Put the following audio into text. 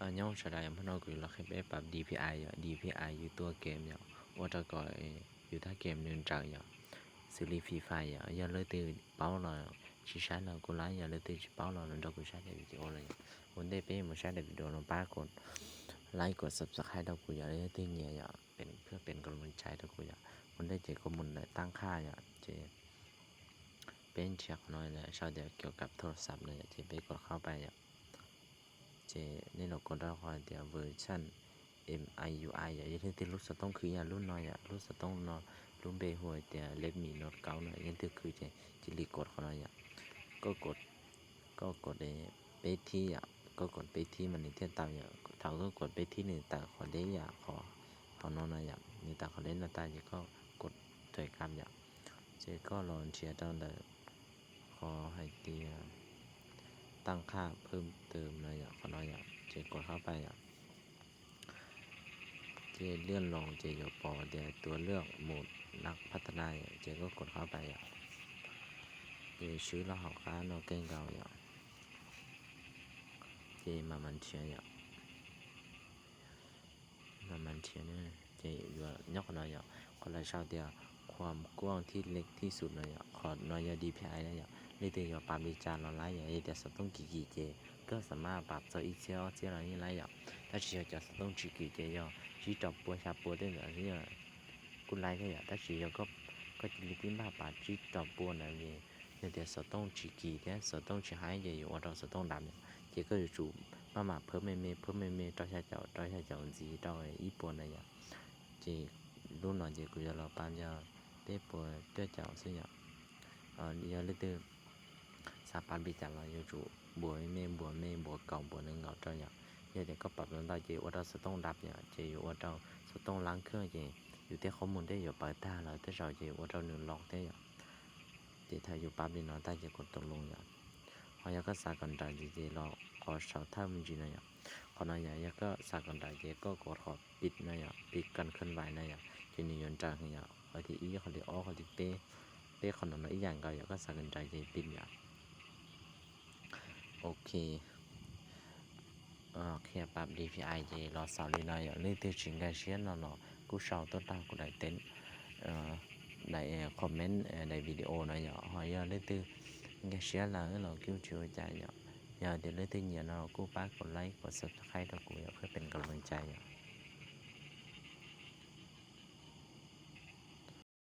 nhau sẽ đại em nó gửi là khi bé bấm DPI vậy DPI như tua game vậyว่าจะก่อยอยู่ถ้าเกมนึงจังอย่างxử lý phi phai vậy giờ lấy từ báo là chỉ sáng là cô lái giờ lấy từ báo là nó đâu có sáng để video này muốn đây bé một sáng để video nó ba con like กด subscribe เรากูอยากได้ที่เนี่ยอย่าเป็นเพื่อเป็นกำลังใจเรากูอยากคนได้เจอข้อมูลเลยตั้งค่าอย่าเจเป็นเช็คหน่อยเลยชาวเดียวเกี่ยวกับโทรศัพท์เลยเจไปกดเข้าไปอย่าเจนี่เรากดได้คอยเดียวเวอร์ชัน MIUI อย่าที่รุ่นสต้องคืออย่ารุ่นน้อยอย่ารุ่นสต้องนอนรุ่นเบหัวเดียวเล็บมีโน้ตเก่าหน่อยยันที่คือเจจิริกดเขาหน่อยอย่าก็กดไปที่อย่าก็กดไปที่มันในเทียนตามอย่าเท่าก็กดไปที่หนึ่งแต่ขอได้อย่าขอนอนนะอย่านี่แต่ขอเล่นนะตาอย่าก็กดถอยกลับอย่าเจก็ลองเชียร์ตั้งแต่ขอให้เตียตั้งค่าเพิ่มเติมนะอย่าขอนอนอย่าเจกดเข้าไปอย่าเจเลื่อนลงเจยปอเดี๋ยวตัวเลือกโหมดนักพัฒนาเจก็กดเข้าไปอย่าเจซื้อแล้วหอกค้าโนเก่งเก่าอย่าเจมามันเชียร์อย่ามันเชียร์เนี่ยเจอยู่ยกหน่อยอย่างคนละชาวเดียวความกว้างที่เล็กที่สุดเลยอ่ะขอน้อยDPI นะอย่างนี่เดียวปรับวิจารณ์ออนไลน์อย่างเดียวสต้องกี่เจก็สามารถปรับตัวอีเชียวเจ้าอะไรนี่ไรอย่างถ้าเชียวจะสต้องกี่เจอย่างที่จับปัวชาปัวได้เหรอที่กุไลได้อย่างถ้าเชียวก็จะมีที่มาปรับที่จับปัวนั่นเองเนี่ยเดี๋ยวสต้องกี่เนี่ยสต้องหายอยู่ว่าเราสต้องดำเจก็จะจูมาเพิ่มไม่ต่อชาเจ้าจีต่ออีปัวนั่นอย่างเจรุ่นหน่อยเจกูจะรอปั้นจะเป๊ะปัวเจ้าเจ้าซึ่งอย่างgiờ lấy từ sa pan bị chặn là do chủ bùa còng bùa nâng ngọt cho nhở giờ để có bật lên tay chị ở đâu sẽ tông đạp nhở chị ở đâu sẽ tông láng khơi chịอยู่ที่ข้อมูลได้อยู่ปลายตาเลยที่เราจะว่าเราหนึ่งหลอกได้nhở chị thấyอยู่ปั๊บนี่เนาะใต้จะกดตกลงnhở họ giờก็สากันได้chịรอขอสาวท่ามันจีนะnhởเขาnói nhở giờก็สากันได้chịก็กดขอปิดนะnhởปิดกันเคลื่อนไหวนะnhở chịนี่ย้อนจังnhởเขาที่อีเขาที่อ้อเขาที่เป้ขนมอีกอย่างก็อยากก็สั่งกันใจใจปิ่นอย่างโอเคแค่ปรับ DPI เจรอสาวลีน้อยอย่างเรื่องที่ชิงกันเชียนเนาะกูชอบต้นตากูได้เต้นในคอมเมนต์ในวิดีโอนะอย่างหอยเรื่องที่กันเชียนlàเราคิวชิวใจอย่างเดี๋ยวเรื่องที่เนี่ยเนาะกูป้ากดไลค์กด subscribe เรากูอยากให้เป็นกำลังใจอย่าง